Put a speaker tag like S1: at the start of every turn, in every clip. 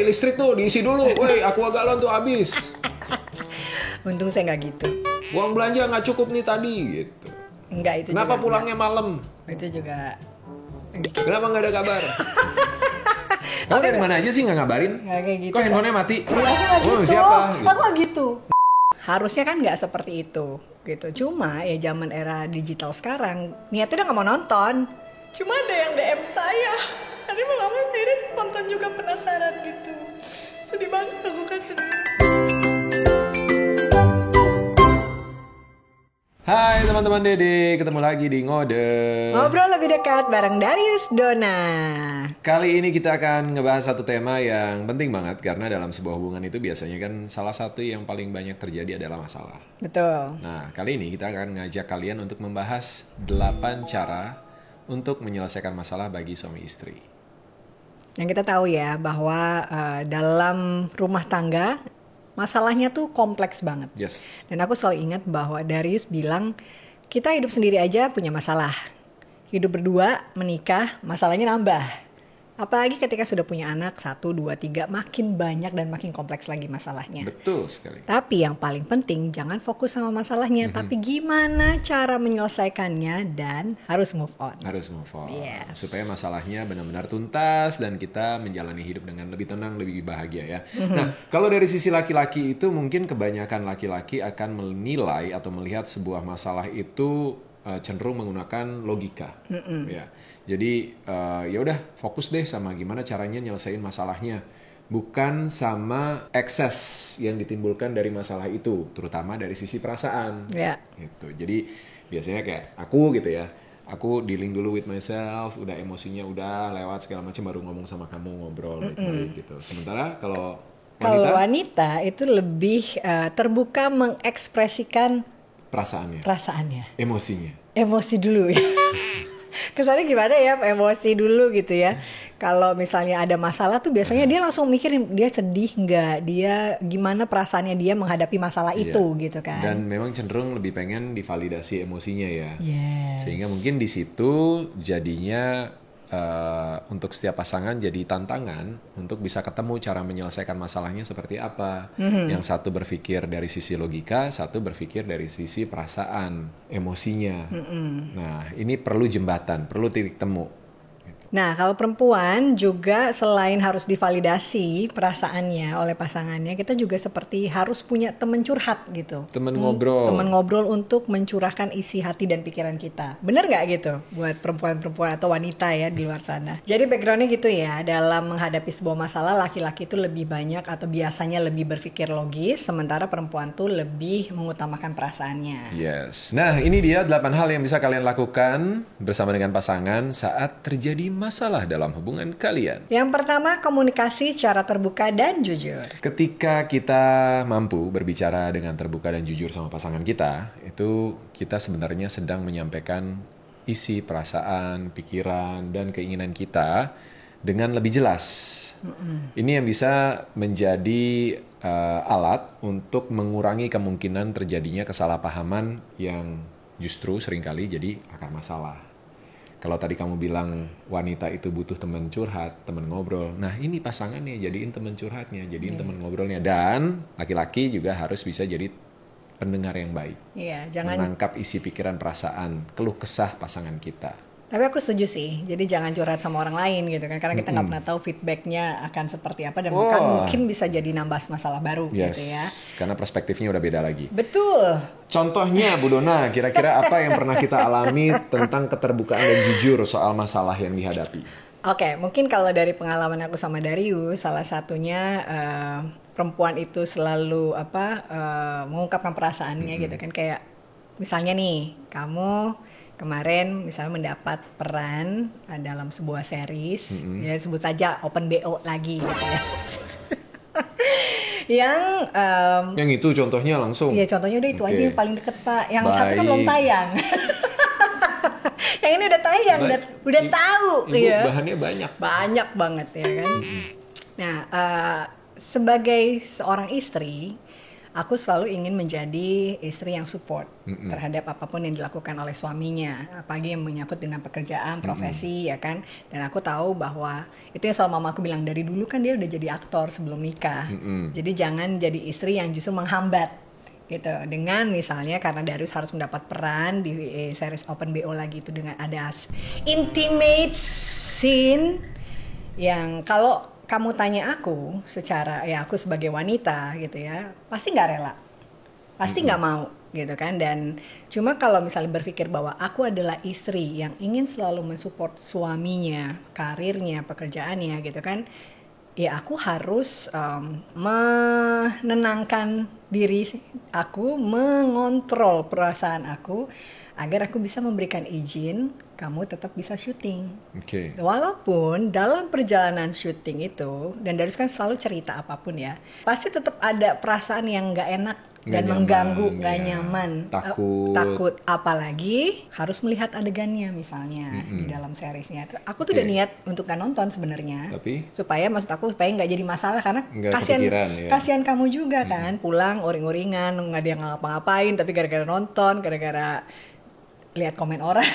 S1: woi listrik tuh diisi dulu, woi aqua galon tuh habis.
S2: Untung saya nggak gitu.
S1: Uang belanja nggak cukup nih tadi gitu.
S2: Enggak, itu
S1: Kenapa
S2: juga
S1: pulangnya malam?
S2: Itu juga.
S1: Kenapa nggak ada kabar? Kamu dari mana aja sih nggak ngabarin?
S2: Nggak kayak gitu.
S1: Kok handphonenya mati?
S2: Aku nggak gitu.
S1: Siapa? Gitu.
S2: Aku nggak gitu. Harusnya kan nggak seperti itu, gitu. Cuma ya zaman era digital sekarang, niatnya udah nggak mau nonton. Cuma ada yang DM saya. Tadi mau nggak mau akhirnya saya tonton juga, penasaran gitu. Sedih banget aku kan sedih.
S1: Hai teman-teman Dede, ketemu lagi di Ngode.
S2: Ngobrol lebih dekat bareng Darius Dona.
S1: Kali ini kita akan ngebahas satu tema yang penting banget karena dalam sebuah hubungan itu biasanya kan salah satu yang paling banyak terjadi adalah masalah.
S2: Betul.
S1: Nah, kali ini kita akan ngajak kalian untuk membahas 8 cara untuk menyelesaikan masalah bagi suami istri.
S2: Yang kita tahu ya bahwa dalam rumah tangga masalahnya tuh kompleks banget.
S1: Yes.
S2: Dan aku selalu ingat bahwa Darius bilang kita hidup sendiri aja punya masalah. Hidup berdua, menikah, masalahnya nambah. Apalagi ketika sudah punya anak 1, 2, 3, makin banyak dan makin kompleks lagi masalahnya.
S1: Betul sekali.
S2: Tapi yang paling penting jangan fokus sama masalahnya, tapi gimana cara menyelesaikannya dan harus move on.
S1: Harus move on.
S2: Yes.
S1: Supaya masalahnya benar-benar tuntas dan kita menjalani hidup dengan lebih tenang, lebih bahagia ya. Nah, kalau dari sisi laki-laki itu mungkin kebanyakan laki-laki akan menilai atau melihat sebuah masalah itu cenderung menggunakan logika. Ya. Jadi ya udah fokus deh sama gimana caranya nyelesain masalahnya. Bukan sama ekses yang ditimbulkan dari masalah itu, terutama dari sisi perasaan.
S2: Ya.
S1: Gitu. Jadi biasanya kayak aku gitu ya. Aku dealing dulu with myself, udah emosinya udah lewat segala macam baru ngomong sama kamu, ngobrol baik-baik gitu. Sementara kalau
S2: wanita itu lebih terbuka mengekspresikan
S1: perasaannya, emosinya.
S2: Emosi dulu ya. Kesannya gimana ya, emosi dulu gitu ya. Kalau misalnya ada masalah tuh biasanya dia langsung mikirin dia sedih nggak, dia gimana perasaannya dia menghadapi masalah itu gitu kan.
S1: Dan memang cenderung lebih pengen divalidasi emosinya ya.
S2: Yes.
S1: Sehingga mungkin di situ jadinya untuk setiap pasangan jadi tantangan untuk bisa ketemu cara menyelesaikan masalahnya seperti apa. Yang satu berpikir dari sisi logika, satu berpikir dari sisi perasaan, emosinya. Nah, ini perlu jembatan, perlu titik temu.
S2: Nah, kalau perempuan juga selain harus divalidasi perasaannya oleh pasangannya, kita juga seperti harus punya teman curhat gitu.
S1: Teman ngobrol.
S2: Teman ngobrol untuk mencurahkan isi hati dan pikiran kita. Bener nggak gitu buat perempuan-perempuan atau wanita ya di luar sana? Jadi backgroundnya gitu ya, dalam menghadapi sebuah masalah laki-laki itu lebih banyak atau biasanya lebih berpikir logis, sementara perempuan tuh lebih mengutamakan perasaannya.
S1: Yes. Nah, ini dia 8 hal yang bisa kalian lakukan bersama dengan pasangan saat terjadi masalah dalam hubungan kalian.
S2: Yang pertama, komunikasi secara terbuka dan jujur.
S1: Ketika kita mampu berbicara dengan terbuka dan jujur sama pasangan kita, itu kita sebenarnya sedang menyampaikan isi perasaan, pikiran, dan keinginan kita dengan lebih jelas. Ini yang bisa menjadi alat untuk mengurangi kemungkinan terjadinya kesalahpahaman yang justru seringkali jadi akar masalah. Kalau tadi kamu bilang wanita itu butuh teman curhat, teman ngobrol. Nah, ini pasangannya, jadiin teman curhatnya, jadiin teman ngobrolnya. Dan laki-laki juga harus bisa jadi pendengar yang baik.
S2: Iya, jangan
S1: menangkap isi pikiran, perasaan, keluh kesah pasangan kita.
S2: Tapi aku setuju sih, jadi jangan curhat sama orang lain gitu kan, karena kita nggak pernah tahu feedbacknya akan seperti apa dan mungkin bisa jadi nambah masalah baru gitu ya.
S1: Karena perspektifnya udah beda lagi.
S2: Betul.
S1: Contohnya Bu Dona, kira-kira apa yang pernah kita alami tentang keterbukaan dan jujur soal masalah yang dihadapi?
S2: Oke, mungkin kalau dari pengalaman aku sama Darius, salah satunya perempuan itu selalu mengungkapkan perasaannya gitu kan, kayak misalnya nih kamu kemarin misalnya mendapat peran dalam sebuah series, ya sebut saja Open BO lagi gitu ya. yang
S1: itu contohnya langsung.
S2: Iya, contohnya udah itu aja yang paling deket Pak. Yang satu kan belum tayang. Yang ini udah tayang, udah tahu.
S1: Ibu, bahannya banyak.
S2: Banyak banget ya kan. Nah, sebagai seorang istri, aku selalu ingin menjadi istri yang support terhadap apapun yang dilakukan oleh suaminya, apalagi yang menyangkut dengan pekerjaan, profesi, ya kan. Dan aku tahu bahwa itu yang selalu mama aku bilang dari dulu kan dia udah jadi aktor sebelum nikah. Jadi jangan jadi istri yang justru menghambat gitu. Dengan misalnya karena Darius harus mendapat peran di series Open BO lagi itu dengan ada intimate scene yang kalau kamu tanya aku secara ya aku sebagai wanita gitu ya pasti nggak rela, pasti nggak mau gitu kan. Dan cuma kalau misalnya berpikir bahwa aku adalah istri yang ingin selalu mensupport suaminya, karirnya, pekerjaannya gitu kan, ya aku harus menenangkan diri aku, mengontrol perasaan aku agar aku bisa memberikan izin kamu tetap bisa syuting. Walaupun dalam perjalanan syuting itu, dan Darius kan selalu cerita apapun ya, pasti tetap ada perasaan yang nggak enak dan mengganggu, nggak nyaman, takut, apalagi harus melihat adegannya misalnya di dalam seriesnya. Aku tuh udah niat untuk gak nonton sebenarnya, supaya maksud aku supaya nggak jadi masalah karena kasihan kamu juga kan, pulang uring-uringan nggak ada yang ngapa-ngapain tapi gara-gara nonton, gara-gara lihat komen orang.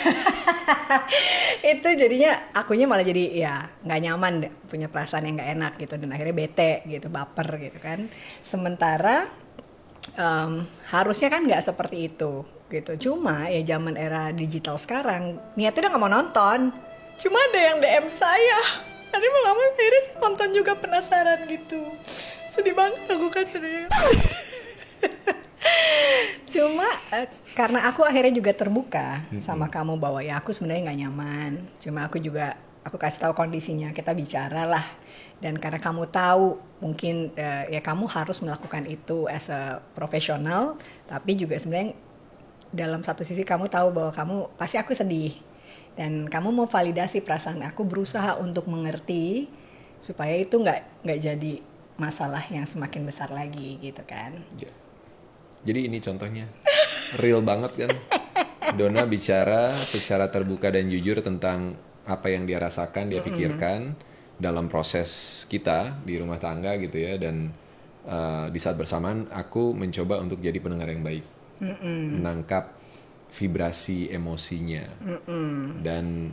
S2: Itu jadinya akunya malah jadi ya nggak nyaman deh, punya perasaan yang nggak enak gitu, dan akhirnya bete gitu, baper gitu kan. Sementara harusnya kan nggak seperti itu gitu. Cuma ya zaman era digital sekarang niatnya udah nggak mau nonton, cuma ada yang DM saya, tadi mau nggak mau akhirnya saya nonton juga, penasaran gitu. Sedih banget aku kan sebenarnya. Cuma karena aku akhirnya juga terbuka sama kamu bahwa ya aku sebenarnya nggak nyaman, cuma aku kasih tahu kondisinya, kita bicara lah. Dan karena kamu tahu mungkin ya kamu harus melakukan itu as a profesional, tapi juga sebenarnya dalam satu sisi kamu tahu bahwa kamu pasti aku sedih dan kamu mau validasi perasaan aku, berusaha untuk mengerti supaya itu nggak jadi masalah yang semakin besar lagi gitu kan.
S1: Jadi ini contohnya real banget kan. Donna bicara secara terbuka dan jujur tentang apa yang dia rasakan, dia pikirkan dalam proses kita di rumah tangga gitu ya. Dan di saat bersamaan aku mencoba untuk jadi pendengar yang baik, menangkap vibrasi emosinya, dan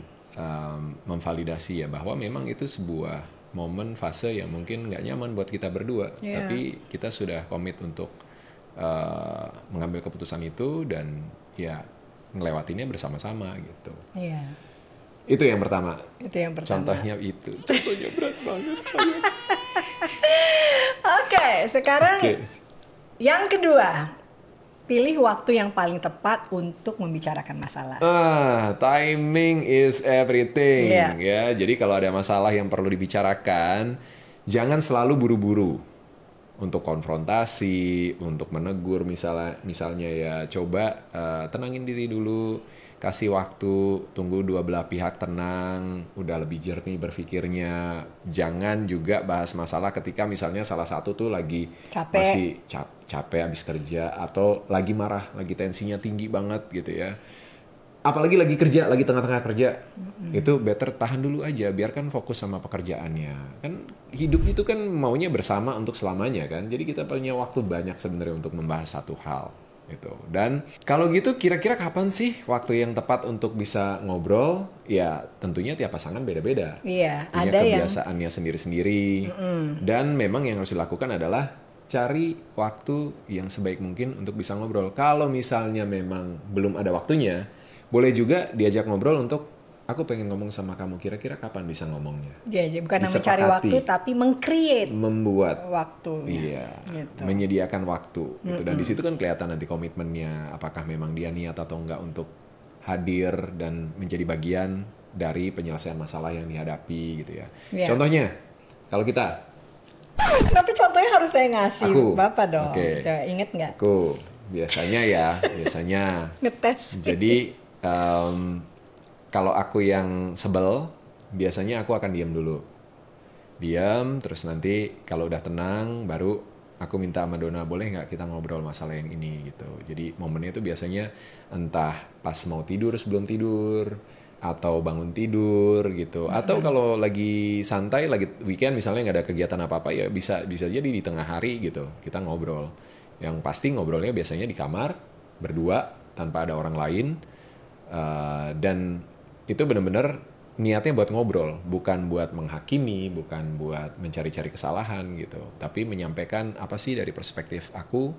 S1: memvalidasi ya bahwa memang itu sebuah momen fase yang mungkin nggak nyaman buat kita berdua, tapi kita sudah komit untuk mengambil keputusan itu dan ya ngelewatinnya bersama-sama gitu. Itu yang pertama. Contohnya itu. Contohnya berat banget saya.
S2: Oke, sekarang yang kedua, pilih waktu yang paling tepat untuk membicarakan masalah.
S1: Timing is everything ya. Jadi kalau ada masalah yang perlu dibicarakan, jangan selalu buru-buru untuk konfrontasi, untuk menegur misalnya ya coba tenangin diri dulu, kasih waktu, tunggu dua belah pihak tenang, udah lebih jernih berpikirnya. Jangan juga bahas masalah ketika misalnya salah satu tuh lagi masih capek habis kerja, atau lagi marah, lagi tensinya tinggi banget gitu ya. Apalagi lagi kerja, lagi tengah-tengah kerja, itu better tahan dulu aja, biarkan fokus sama pekerjaannya. Kan hidup itu kan maunya bersama untuk selamanya kan, jadi kita punya waktu banyak sebenarnya untuk membahas satu hal gitu. Dan kalau gitu kira-kira kapan sih waktu yang tepat untuk bisa ngobrol? Ya tentunya tiap pasangan beda-beda, punya ada kebiasaannya sendiri-sendiri, dan memang yang harus dilakukan adalah cari waktu yang sebaik mungkin untuk bisa ngobrol. Kalau misalnya memang belum ada waktunya, boleh juga diajak ngobrol untuk aku pengen ngomong sama kamu, kira-kira kapan bisa ngomongnya.
S2: Bukan mencari waktu tapi
S1: membuat
S2: waktu.
S1: Gitu. Menyediakan waktu gitu. Dan di situ kan kelihatan nanti komitmennya, apakah memang dia niat atau enggak untuk hadir dan menjadi bagian dari penyelesaian masalah yang dihadapi gitu ya. Contohnya kalau kita,
S2: tapi contohnya harus saya ngasih Bapak dong. Ingat nggak?
S1: Aku biasanya ngetes. Jadi kalau aku yang sebel, biasanya aku akan diam dulu. Diam, terus nanti kalau udah tenang, baru aku minta sama Donna, boleh nggak kita ngobrol masalah yang ini gitu. Jadi momennya itu biasanya entah pas mau tidur, sebelum tidur, atau bangun tidur gitu. Atau kalau lagi santai, lagi weekend misalnya nggak ada kegiatan apa-apa, ya bisa jadi di tengah hari gitu, kita ngobrol. Yang pasti ngobrolnya biasanya di kamar, berdua, tanpa ada orang lain. Dan itu benar-benar niatnya buat ngobrol, bukan buat menghakimi, bukan buat mencari-cari kesalahan gitu. Tapi menyampaikan apa sih dari perspektif aku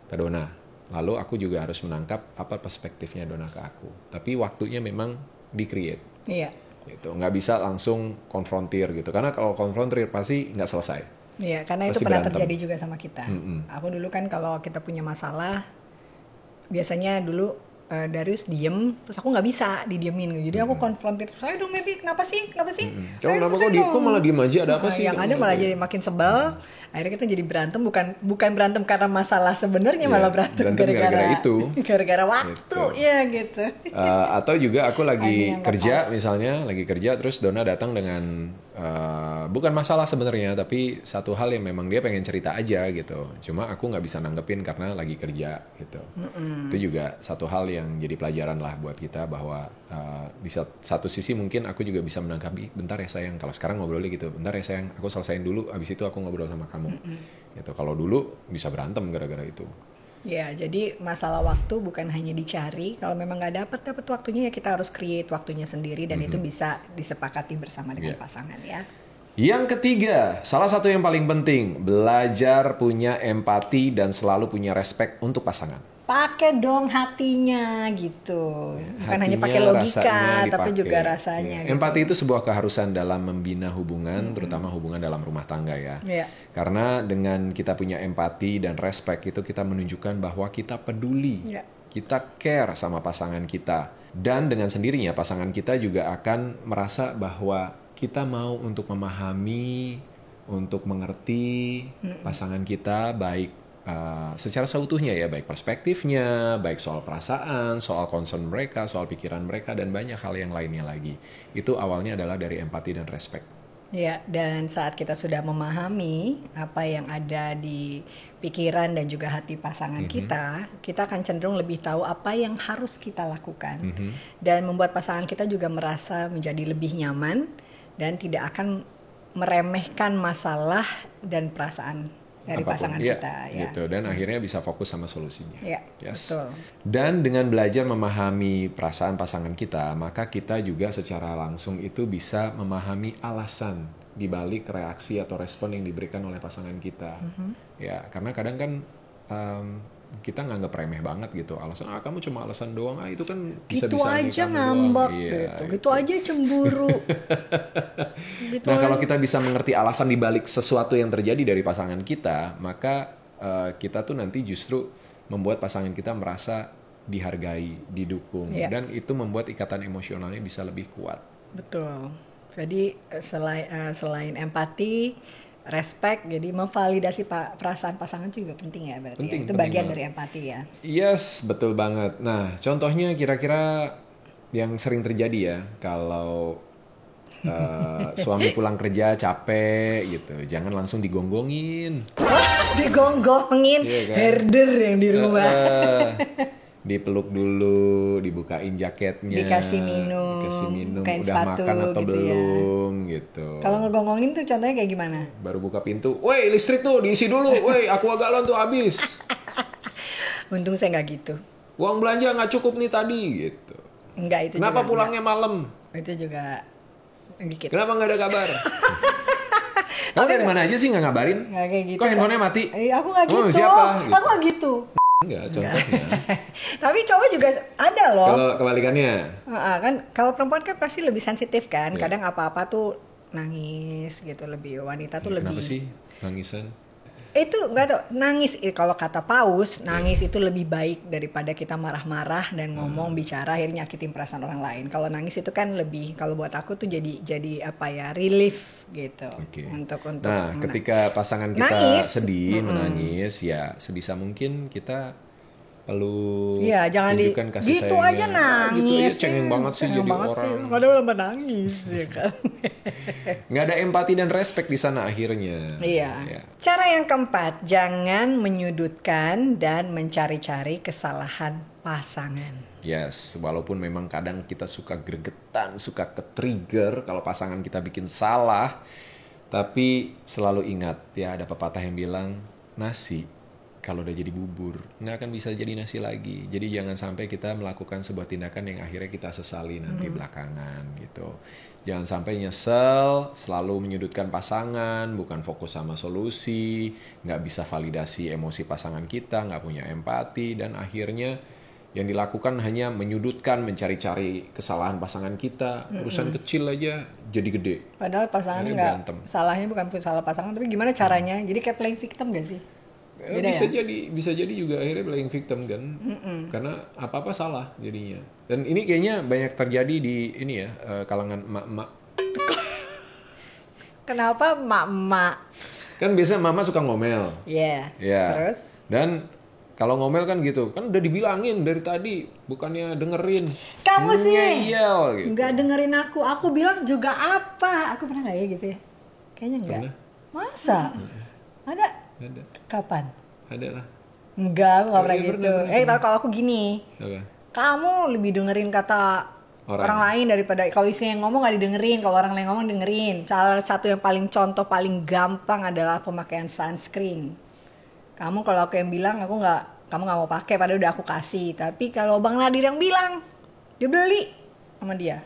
S1: ke Donna. Lalu aku juga harus menangkap apa perspektifnya Donna ke aku. Tapi waktunya memang di-create.
S2: Iya.
S1: Gitu. Nggak bisa langsung konfrontir gitu. Karena kalau konfrontir pasti nggak selesai.
S2: Iya, karena
S1: Pasti
S2: itu pernah
S1: berantem.
S2: terjadi juga sama kita. Aku dulu kan kalau kita punya masalah, biasanya dulu Darius diem, terus aku nggak bisa didiemin gitu. Jadi aku konfrontir, saya dong Maybe, kenapa sih?
S1: Kamu
S2: Ayo,
S1: kenapa
S2: selesai dong."
S1: kok malah diem aja, ada apa
S2: Nah,
S1: sih?
S2: yang ada malah jadi makin sebel. Akhirnya kita jadi berantem, bukan berantem karena masalah sebenarnya,
S1: Iya,
S2: malah berantem
S1: gara-gara itu.
S2: gara-gara waktu,
S1: Gitu.
S2: ya gitu.
S1: Atau juga aku lagi
S2: Ada yang
S1: kerja
S2: lepas.
S1: misalnya, lagi kerja terus Donna datang dengan bukan masalah sebenarnya, tapi satu hal yang memang dia pengen cerita aja gitu. Cuma aku nggak bisa nanggepin karena lagi kerja gitu. Itu juga satu hal yang jadi pelajaran lah buat kita bahwa di satu sisi mungkin aku juga bisa menanggapi, bentar ya sayang, kalau sekarang ngobrolnya gitu, bentar ya sayang, aku selesaiin dulu, abis itu aku ngobrol sama kamu. Gitu. Kalau dulu bisa berantem gara-gara itu.
S2: Ya, jadi masalah waktu bukan hanya dicari. Kalau memang nggak dapat waktunya, ya kita harus create waktunya sendiri, dan itu bisa disepakati bersama dengan
S1: Iya.
S2: pasangan ya.
S1: Yang ketiga, salah satu yang paling penting, belajar punya empati dan selalu punya respect untuk pasangan.
S2: Pakai dong hatinya gitu. Bukan hanya
S1: Hatinya,
S2: pakai logika,
S1: rasanya
S2: tapi
S1: dipakai.
S2: juga rasanya.
S1: Iya.
S2: Gitu.
S1: Empati itu sebuah keharusan dalam membina hubungan, terutama hubungan dalam rumah tangga ya.
S2: Iya.
S1: Karena dengan kita punya empati dan respect itu kita menunjukkan bahwa kita peduli,
S2: Iya.
S1: kita care sama pasangan kita. Dan dengan sendirinya pasangan kita juga akan merasa bahwa kita mau untuk memahami, untuk mengerti pasangan kita baik secara seutuhnya ya, baik perspektifnya, baik soal perasaan, soal concern mereka, soal pikiran mereka, dan banyak hal yang lainnya lagi. Itu awalnya adalah dari empati dan respect.
S2: Ya, dan saat kita sudah memahami apa yang ada di pikiran dan juga hati pasangan kita akan cenderung lebih tahu apa yang harus kita lakukan. Dan membuat pasangan kita juga merasa menjadi lebih nyaman dan tidak akan meremehkan masalah dan perasaan dari
S1: Apapun.
S2: pasangan
S1: Ya,
S2: kita. Ya,
S1: gitu. Dan akhirnya bisa fokus sama solusinya.
S2: ya
S1: Yes.
S2: betul.
S1: Dan dengan belajar memahami perasaan pasangan kita, maka kita juga secara langsung itu bisa memahami alasan dibalik reaksi atau respon yang diberikan oleh pasangan kita. Ya, karena kadang kan kita nganggap remeh banget gitu. Alasan, kamu cuma alasan doang, itu kan
S2: Gitu
S1: bisa-bisa
S2: aja
S1: kamu
S2: ngambek
S1: doang. Iya,
S2: gitu. Gitu aja cemburu. Gitu
S1: Nah,
S2: aja.
S1: kalau kita bisa mengerti alasan dibalik sesuatu yang terjadi dari pasangan kita, maka kita tuh nanti justru membuat pasangan kita merasa dihargai, didukung,
S2: Iya.
S1: dan itu membuat ikatan emosionalnya bisa lebih kuat.
S2: Betul. Jadi selain empati, respect, jadi memvalidasi perasaan pasangan juga penting ya berarti.
S1: Penting,
S2: Ya. Itu
S1: penting
S2: bagian
S1: banget.
S2: dari empati ya.
S1: Yes, betul banget. Nah, contohnya kira-kira yang sering terjadi ya, kalau suami pulang kerja capek gitu, jangan langsung digonggongin.
S2: Digonggongin
S1: Iya kan?
S2: herder yang di rumah.
S1: Dipeluk dulu, dibukain jaketnya,
S2: Dikasih minum, bukain
S1: udah
S2: sepatu
S1: makan atau
S2: gitu ya.
S1: belum gitu.
S2: Kalau ngegonggongin tuh contohnya kayak gimana?
S1: Baru buka pintu, woi listrik tuh diisi dulu, woi aqua galon tuh habis,
S2: Untung saya nggak gitu.
S1: uang belanja nggak cukup nih tadi gitu.
S2: Enggak itu
S1: Kenapa
S2: juga
S1: pulangnya malam?
S2: enggak. Itu juga dikit.
S1: Kenapa nggak ada kabar? Kamu dari mana aja sih nggak ngabarin?
S2: Nggak kayak gitu.
S1: Kok handphonenya mati?
S2: Aku nggak
S1: Oh,
S2: gitu.
S1: siapa? Gitu.
S2: Aku nggak gitu.
S1: Enggak, contohnya.
S2: Tapi cowok juga ada loh.
S1: Kalau kebalikannya,
S2: Kan kalau perempuan kan pasti lebih sensitif kan.
S1: Iya.
S2: Kadang apa-apa tuh nangis gitu, lebih wanita tuh lebih.
S1: kenapa sih nangisan?
S2: Itu enggak tuh nangis, kalau kata Paus, nangis itu lebih baik daripada kita marah-marah dan ngomong bicara akhirnya nyakitin perasaan orang lain. Kalau nangis itu kan lebih, kalau buat aku tuh jadi apa ya, relief gitu.
S1: Oke.
S2: Untuk
S1: Nah, ketika pasangan kita
S2: Nangis.
S1: sedih, menangis, ya sebisa mungkin kita perlu
S2: Iya, jangan
S1: tunjukkan kasih
S2: gitu
S1: sayangnya.
S2: aja
S1: Gitu
S2: nangis.
S1: aja cengeng banget sih jadi orang.
S2: Padahal lama nangis ya kan.
S1: Nggak ada empati dan respect di sana akhirnya.
S2: Iya.
S1: Ya.
S2: Cara yang keempat, jangan menyudutkan dan mencari-cari kesalahan pasangan.
S1: Yes, walaupun memang kadang kita suka gregetan, suka ke-trigger kalau pasangan kita bikin salah, tapi selalu ingat ya, ada pepatah yang bilang nasi kalau udah jadi bubur, nggak akan bisa jadi nasi lagi. Jadi jangan sampai kita melakukan sebuah tindakan yang akhirnya kita sesali nanti belakangan gitu. Jangan sampai nyesel, selalu menyudutkan pasangan, bukan fokus sama solusi, nggak bisa validasi emosi pasangan kita, nggak punya empati, dan akhirnya yang dilakukan hanya menyudutkan, mencari-cari kesalahan pasangan kita. Urusan kecil aja jadi gede.
S2: Padahal pasangan
S1: Akhirnya
S2: nggak,
S1: berantem.
S2: salahnya bukan salah pasangan, tapi gimana caranya. Jadi kayak playing victim gak sih? Beda
S1: Bisa jadi juga akhirnya playing victim kan, karena apa-apa salah jadinya. Dan ini kayaknya banyak terjadi di ini ya, kalangan emak-emak.
S2: Kenapa emak-emak?
S1: Kan biasanya mama suka ngomel.
S2: Iya.
S1: Ya.
S2: Terus?
S1: Dan kalau ngomel kan gitu, kan udah dibilangin dari tadi, bukannya dengerin.
S2: Kamu sih
S1: ngeyel gitu.
S2: nggak dengerin aku. Aku bilang juga apa? Aku pernah nggak ya gitu ya? Kayaknya nggak.
S1: Pernah.
S2: Masa? Ada?
S1: Ada,
S2: Kapan?
S1: ada lah.
S2: Enggak, aku nggak pernah
S1: Iya,
S2: gitu.
S1: pernah.
S2: Tahu kalau aku gini.
S1: Apa?
S2: Kamu lebih dengerin kata orang lain daripada kalau istri yang ngomong nggak didengerin, kalau orang lain ngomong dengerin. Salah satu yang paling contoh paling gampang adalah pemakaian sunscreen. Kamu kalau aku yang bilang kamu nggak mau pakai, padahal udah aku kasih. Tapi kalau Bang Nadir yang bilang, dia beli sama dia,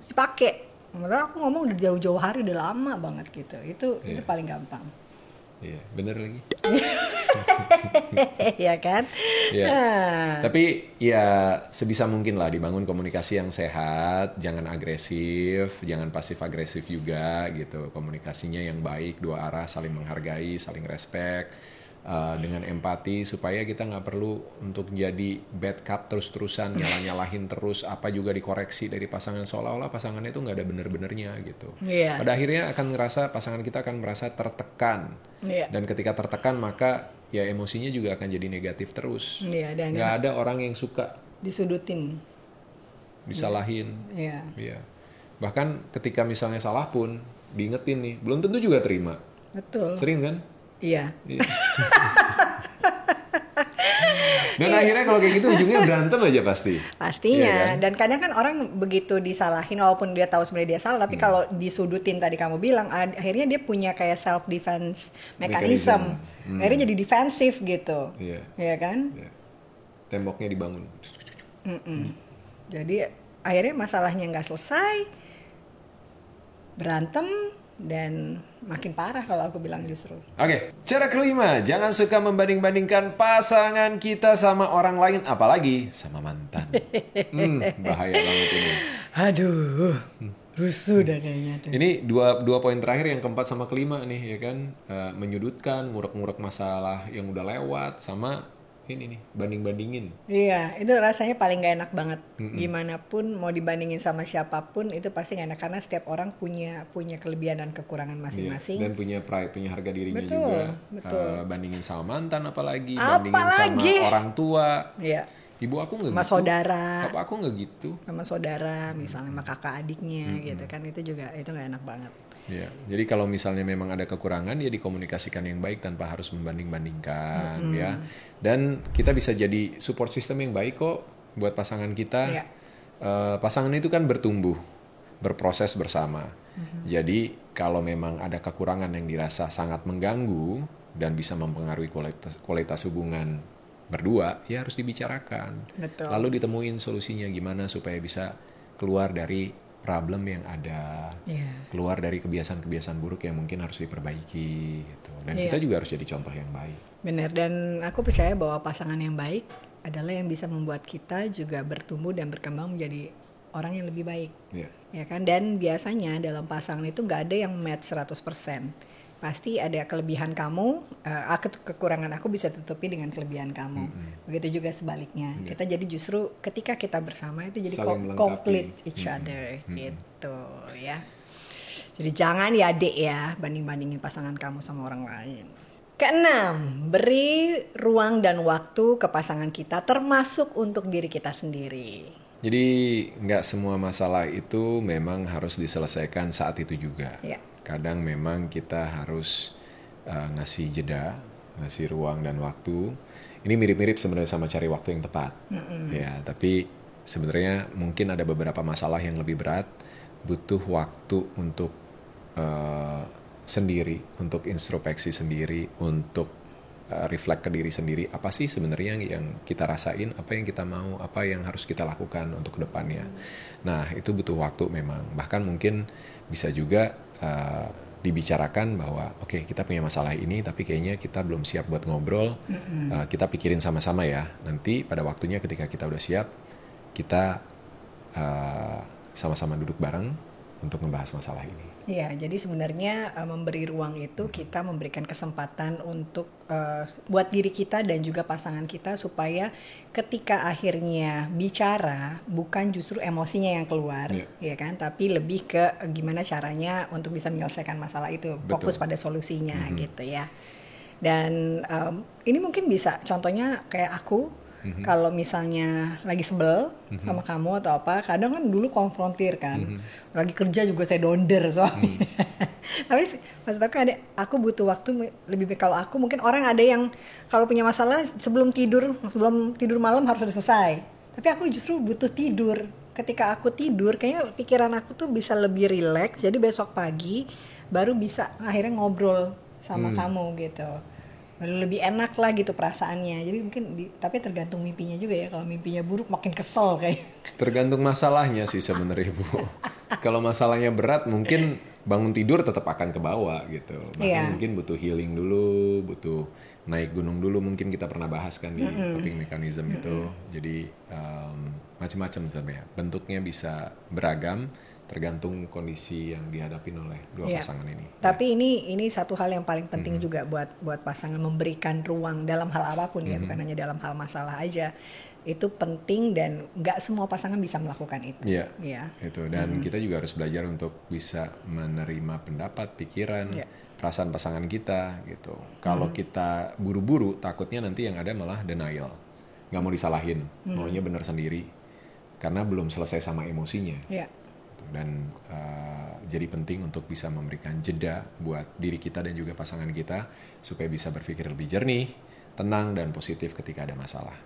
S2: terus dipakai. Padahal aku ngomong udah jauh-jauh hari, udah lama banget gitu. Itu paling gampang.
S1: Iya, bener lagi.
S2: Ya kan?
S1: Iya.
S2: Nah.
S1: Tapi ya sebisa mungkin lah dibangun komunikasi yang sehat, jangan agresif, jangan pasif agresif juga gitu. Komunikasinya yang baik, dua arah, saling menghargai, saling respect, dengan empati supaya kita nggak perlu untuk jadi bad cup terus-terusan, nyalah-nyalahin terus, apa juga dikoreksi dari pasangan, seolah-olah pasangannya itu nggak ada bener-benernya gitu.
S2: Iya.
S1: Pada akhirnya pasangan kita akan merasa tertekan.
S2: Iya.
S1: Dan ketika tertekan maka ya emosinya juga akan jadi negatif terus.
S2: Iya, dan
S1: Nggak ada orang yang suka
S2: disudutin.
S1: disalahin.
S2: Iya.
S1: Iya. Bahkan ketika misalnya salah pun diingetin nih, belum tentu juga terima.
S2: Betul.
S1: Sering kan?
S2: Iya.
S1: Iya. Dan akhirnya kalau kayak gitu ujungnya berantem aja pasti.
S2: Pastinya.
S1: Iya kan?
S2: Dan kadang kan orang begitu disalahin walaupun dia tahu sebenarnya dia salah, tapi kalau disudutin tadi kamu bilang, akhirnya dia punya kayak self defense mechanism. Akhirnya jadi defensif gitu.
S1: Iya.
S2: Iya kan?
S1: Iya. Temboknya dibangun.
S2: Jadi akhirnya masalahnya nggak selesai, berantem, dan makin parah kalau aku bilang justru.
S1: Oke, cara kelima, jangan suka membanding-bandingkan pasangan kita sama orang lain, apalagi sama mantan. Bahaya banget ini.
S2: Aduh, rusuh dah kayaknya tuh.
S1: Ini dua poin terakhir, yang keempat sama kelima nih ya kan, menyudutkan, ngurek-ngurek masalah yang udah lewat, sama ini nih, banding-bandingin.
S2: Iya, itu rasanya paling gak enak banget. Gimana pun mau dibandingin sama siapapun itu pasti gak enak, karena setiap orang punya kelebihan dan kekurangan masing-masing.
S1: Dan punya pride, punya harga dirinya
S2: Betul,
S1: juga.
S2: betul.
S1: Bandingin sama mantan bandingin sama orang tua.
S2: Iya.
S1: Ibu aku nggak
S2: Sama
S1: gitu.
S2: saudara.
S1: Apa aku nggak gitu?
S2: Sama saudara, misalnya sama kakak adiknya gitu kan, itu juga itu gak enak banget.
S1: Ya, jadi kalau misalnya memang ada kekurangan ya dikomunikasikan yang baik tanpa harus membanding-bandingkan ya. Dan kita bisa jadi support system yang baik kok buat pasangan kita.
S2: Iya.
S1: Pasangan itu kan bertumbuh, berproses bersama. Jadi kalau memang ada kekurangan yang dirasa sangat mengganggu dan bisa mempengaruhi kualitas hubungan berdua, ya harus dibicarakan.
S2: Betul.
S1: Lalu ditemuin solusinya gimana supaya bisa keluar dari problem yang ada, keluar dari kebiasaan-kebiasaan buruk yang mungkin harus diperbaiki gitu. Dan kita juga harus jadi contoh yang baik.
S2: Benar, dan aku percaya bahwa pasangan yang baik adalah yang bisa membuat kita juga bertumbuh dan berkembang menjadi orang yang lebih baik. Ya kan? Dan biasanya dalam pasangan itu nggak ada yang match 100%. Pasti ada kelebihan kamu, kekurangan aku bisa tutupi dengan kelebihan kamu. Begitu juga sebaliknya. Kita jadi justru ketika kita bersama itu jadi complete each other gitu ya. Jadi jangan ya Dek ya banding-bandingin pasangan kamu sama orang lain. Keenam, beri ruang dan waktu ke pasangan kita, termasuk untuk diri kita sendiri.
S1: Jadi nggak semua masalah itu memang harus diselesaikan saat itu juga.
S2: Ya.
S1: Kadang memang kita harus ngasih jeda, ngasih ruang dan waktu. Ini mirip-mirip sebenarnya sama cari waktu yang tepat. Ya, tapi sebenarnya mungkin ada beberapa masalah yang lebih berat, butuh waktu untuk sendiri, untuk introspeksi sendiri, untuk reflect ke diri sendiri, apa sih sebenarnya yang kita rasain, apa yang kita mau, apa yang harus kita lakukan untuk kedepannya. Nah, itu butuh waktu memang. Bahkan mungkin bisa juga dibicarakan bahwa oke, kita punya masalah ini, tapi kayaknya kita belum siap buat ngobrol. Kita pikirin sama-sama ya. Nanti pada waktunya ketika kita udah siap, kita sama-sama duduk bareng untuk membahas masalah ini.
S2: Iya, jadi sebenarnya memberi ruang itu kita memberikan kesempatan untuk buat diri kita dan juga pasangan kita supaya ketika akhirnya bicara bukan justru emosinya yang keluar, ya kan, tapi lebih ke gimana caranya untuk bisa menyelesaikan masalah itu, fokus pada solusinya gitu ya. Dan ini mungkin bisa contohnya kayak aku. Kalau misalnya lagi sebel sama kamu atau apa, kadang kan dulu konfrontir kan, lagi kerja juga saya donder soalnya. Tapi maksud aku butuh waktu lebih baik. Kalau aku mungkin orang ada yang kalau punya masalah sebelum tidur malam harus sudah selesai. Tapi aku justru butuh tidur. Ketika aku tidur, kayaknya pikiran aku tuh bisa lebih rileks. Jadi besok pagi baru bisa akhirnya ngobrol sama kamu gitu. Lebih enak lah gitu perasaannya. Jadi mungkin tapi tergantung mimpinya juga ya. Kalau mimpinya buruk makin kesel kayak.
S1: Tergantung masalahnya sih sebenarnya, Bu. Kalau masalahnya berat mungkin bangun tidur tetap akan ke bawah gitu. Bahkan mungkin butuh healing dulu, butuh naik gunung dulu, mungkin kita pernah bahas kan di coping mechanism itu. Jadi macam-macam sebenarnya. Bentuknya bisa beragam tergantung kondisi yang dihadapin oleh dua pasangan ini.
S2: Tapi ini satu hal yang paling penting juga buat pasangan, memberikan ruang dalam hal apapun ya, bukan hanya dalam hal masalah aja. Itu penting dan nggak semua pasangan bisa melakukan itu.
S1: Iya. Itu dan kita juga harus belajar untuk bisa menerima pendapat, pikiran, perasaan pasangan kita gitu. Kalau kita buru-buru, takutnya nanti yang ada malah denial, nggak mau disalahin, maunya benar sendiri, karena belum selesai sama emosinya. Dan jadi penting untuk bisa memberikan jeda buat diri kita dan juga pasangan kita supaya bisa berpikir lebih jernih, tenang dan positif ketika ada masalah.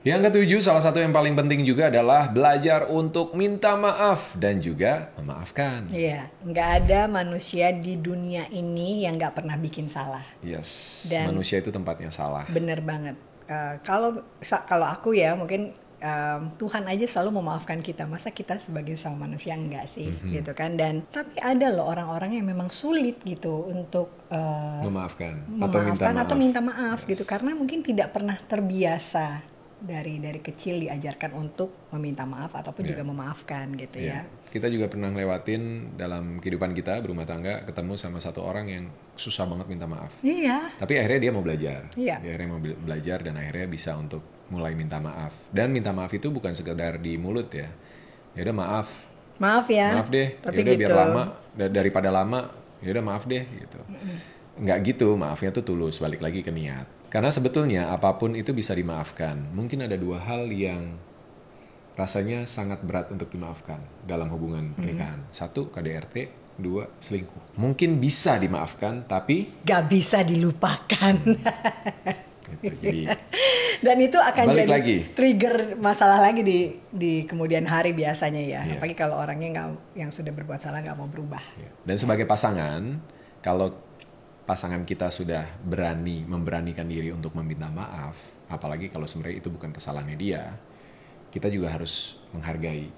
S1: Yang ketujuh, salah satu yang paling penting juga adalah belajar untuk minta maaf dan juga memaafkan.
S2: Nggak ada manusia di dunia ini yang nggak pernah bikin salah.
S1: Dan manusia itu tempatnya salah.
S2: Bener banget. Kalau aku ya mungkin Tuhan aja selalu memaafkan kita, masa kita sebagai sama manusia enggak sih gitu kan. Dan tapi ada loh orang-orang yang memang sulit gitu untuk
S1: memaafkan
S2: atau minta maaf gitu, karena mungkin tidak pernah terbiasa dari kecil diajarkan untuk meminta maaf ataupun juga memaafkan gitu ya.
S1: Kita juga pernah lewatin dalam kehidupan kita berumah tangga, ketemu sama satu orang yang susah banget minta maaf. Tapi akhirnya dia mau belajar. Dia akhirnya mau belajar dan akhirnya bisa untuk mulai minta maaf. Dan minta maaf itu bukan sekedar di mulut ya. Ya udah maaf ya. Maaf deh. Ya udah biar lama daripada lama. Ya udah maaf deh gitu. Enggak gitu, maafnya tuh tulus, balik lagi ke niat. Karena sebetulnya apapun itu bisa dimaafkan. Mungkin ada dua hal yang rasanya sangat berat untuk dimaafkan dalam hubungan pernikahan. Satu, KDRT. Dua, selingkuh. Mungkin bisa dimaafkan, tapi
S2: gak bisa dilupakan.
S1: Gitu, jadi
S2: dan itu akan jadi
S1: lagi
S2: trigger masalah lagi di kemudian hari biasanya ya. Apalagi kalau orangnya yang sudah berbuat salah nggak mau berubah.
S1: Dan sebagai pasangan, kalau pasangan kita sudah memberanikan diri untuk meminta maaf, apalagi kalau sebenarnya itu bukan kesalahannya dia, kita juga harus menghargai,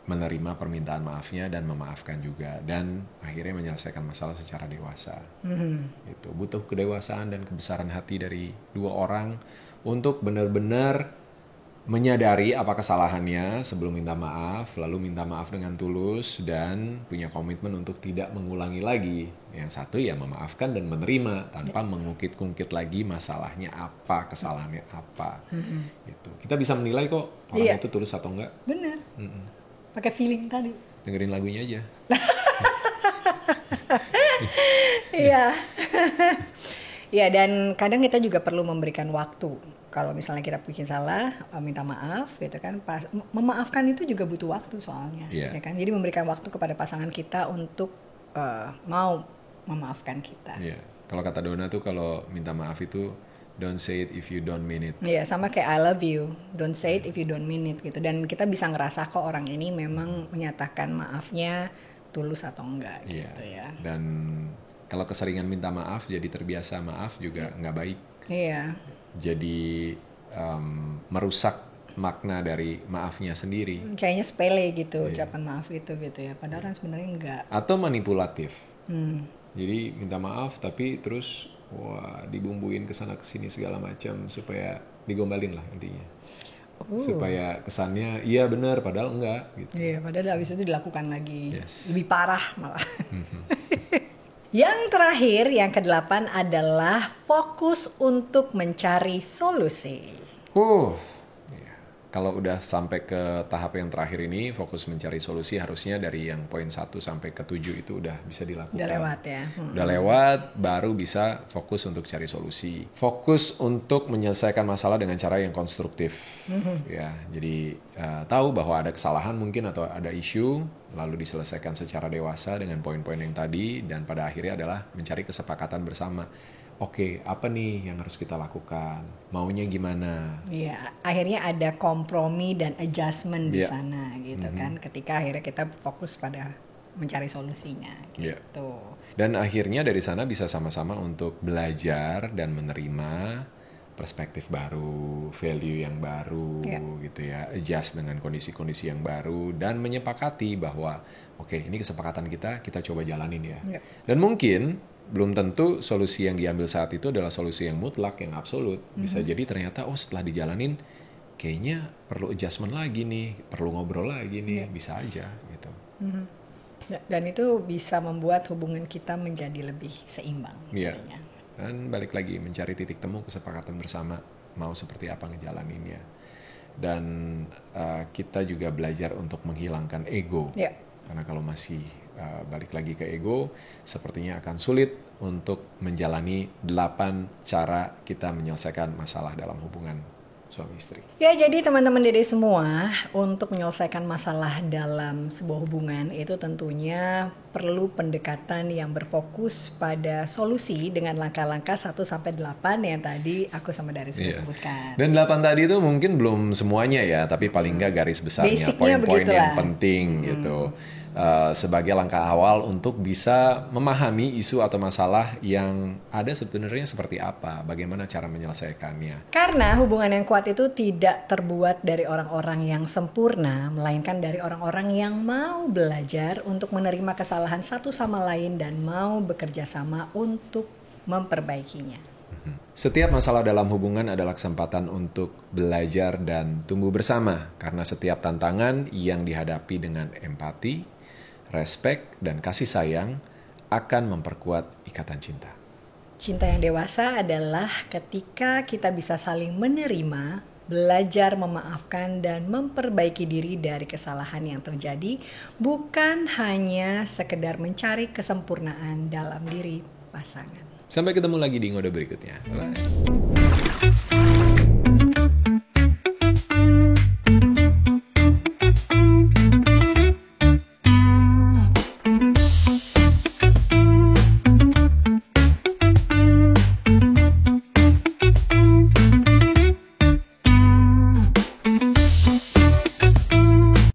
S1: menerima permintaan maafnya dan memaafkan juga, dan akhirnya menyelesaikan masalah secara dewasa. Itu butuh kedewasaan dan kebesaran hati dari dua orang untuk benar-benar menyadari apa kesalahannya sebelum minta maaf, lalu minta maaf dengan tulus dan punya komitmen untuk tidak mengulangi lagi. Yang satu ya memaafkan dan menerima tanpa mengungkit-ungkit lagi masalahnya apa, kesalahannya apa. Gitu. Kita bisa menilai kok orang itu tulus atau enggak.
S2: Benar. Pakai feeling tadi.
S1: Dengerin lagunya aja.
S2: Iya, dan kadang kita juga perlu memberikan waktu. Kalau misalnya kita bikin salah, minta maaf, gitu kan. Memaafkan itu juga butuh waktu soalnya, ya kan. Jadi memberikan waktu kepada pasangan kita untuk mau memaafkan kita.
S1: Kalau kata Donna tuh kalau minta maaf itu don't say it if you don't mean it.
S2: Sama kayak I love you, don't say it if you don't mean it gitu. Dan kita bisa ngerasa kok orang ini memang menyatakan maafnya tulus atau enggak gitu ya.
S1: Dan kalau keseringan minta maaf jadi terbiasa maaf juga nggak baik.
S2: Iya.
S1: Jadi merusak makna dari maafnya sendiri.
S2: Kayaknya sepele gitu ucapan maaf itu gitu ya. Padahal kan sebenarnya enggak.
S1: Atau manipulatif. Jadi minta maaf tapi terus dibumbuin kesana kesini segala macam supaya digombalin lah intinya. Supaya kesannya iya benar padahal enggak gitu.
S2: Iya, padahal habis itu dilakukan lagi.
S1: Yes.
S2: Lebih parah malah. Yang terakhir, yang ke-8 adalah fokus untuk mencari solusi.
S1: Ya. Kalau udah sampai ke tahap yang terakhir ini, fokus mencari solusi harusnya dari yang poin 1 sampai ke 7 itu udah bisa dilakukan.
S2: Udah lewat ya.
S1: Udah lewat, baru bisa fokus untuk cari solusi. Fokus untuk menyelesaikan masalah dengan cara yang konstruktif. Ya, jadi tahu bahwa ada kesalahan mungkin atau ada isu, lalu diselesaikan secara dewasa dengan poin-poin yang tadi, dan pada akhirnya adalah mencari kesepakatan bersama. Oke, apa nih yang harus kita lakukan? Maunya gimana?
S2: Iya, akhirnya ada kompromi dan adjustment di sana gitu kan. Ketika akhirnya kita fokus pada mencari solusinya gitu.
S1: Dan akhirnya dari sana bisa sama-sama untuk belajar dan menerima perspektif baru, value yang baru gitu ya, adjust dengan kondisi-kondisi yang baru dan menyepakati bahwa oke, ini kesepakatan kita coba jalanin ya. Dan mungkin belum tentu solusi yang diambil saat itu adalah solusi yang mutlak, yang absolut. Bisa jadi ternyata setelah dijalanin kayaknya perlu adjustment lagi nih, perlu ngobrol lagi nih, bisa aja gitu.
S2: Dan itu bisa membuat hubungan kita menjadi lebih seimbang.
S1: Iya. Dan balik lagi mencari titik temu kesepakatan bersama mau seperti apa ngejalaninnya. Dan kita juga belajar untuk menghilangkan ego. Karena kalau masih balik lagi ke ego, sepertinya akan sulit untuk menjalani 8 cara kita menyelesaikan masalah dalam hubungan suami istri.
S2: Ya, jadi teman-teman Dede semua, untuk menyelesaikan masalah dalam sebuah hubungan itu tentunya perlu pendekatan yang berfokus pada solusi dengan langkah-langkah 1-8 yang tadi aku sama Dari sudah sebutkan.
S1: Dan 8 tadi itu mungkin belum semuanya ya, tapi paling nggak garis besarnya, poin-poin yang penting gitu. Sebagai langkah awal untuk bisa memahami isu atau masalah yang ada sebenarnya seperti apa, bagaimana cara menyelesaikannya.
S2: Karena hubungan yang kuat itu tidak terbuat dari orang-orang yang sempurna, melainkan dari orang-orang yang mau belajar untuk menerima kesalahan satu sama lain dan mau bekerja sama untuk memperbaikinya.
S1: Setiap masalah dalam hubungan adalah kesempatan untuk belajar dan tumbuh bersama, karena setiap tantangan yang dihadapi dengan empati, respek, dan kasih sayang akan memperkuat ikatan cinta.
S2: Cinta yang dewasa adalah ketika kita bisa saling menerima, belajar memaafkan, dan memperbaiki diri dari kesalahan yang terjadi, bukan hanya sekedar mencari kesempurnaan dalam diri pasangan.
S1: Sampai ketemu lagi di ngode berikutnya. Bye.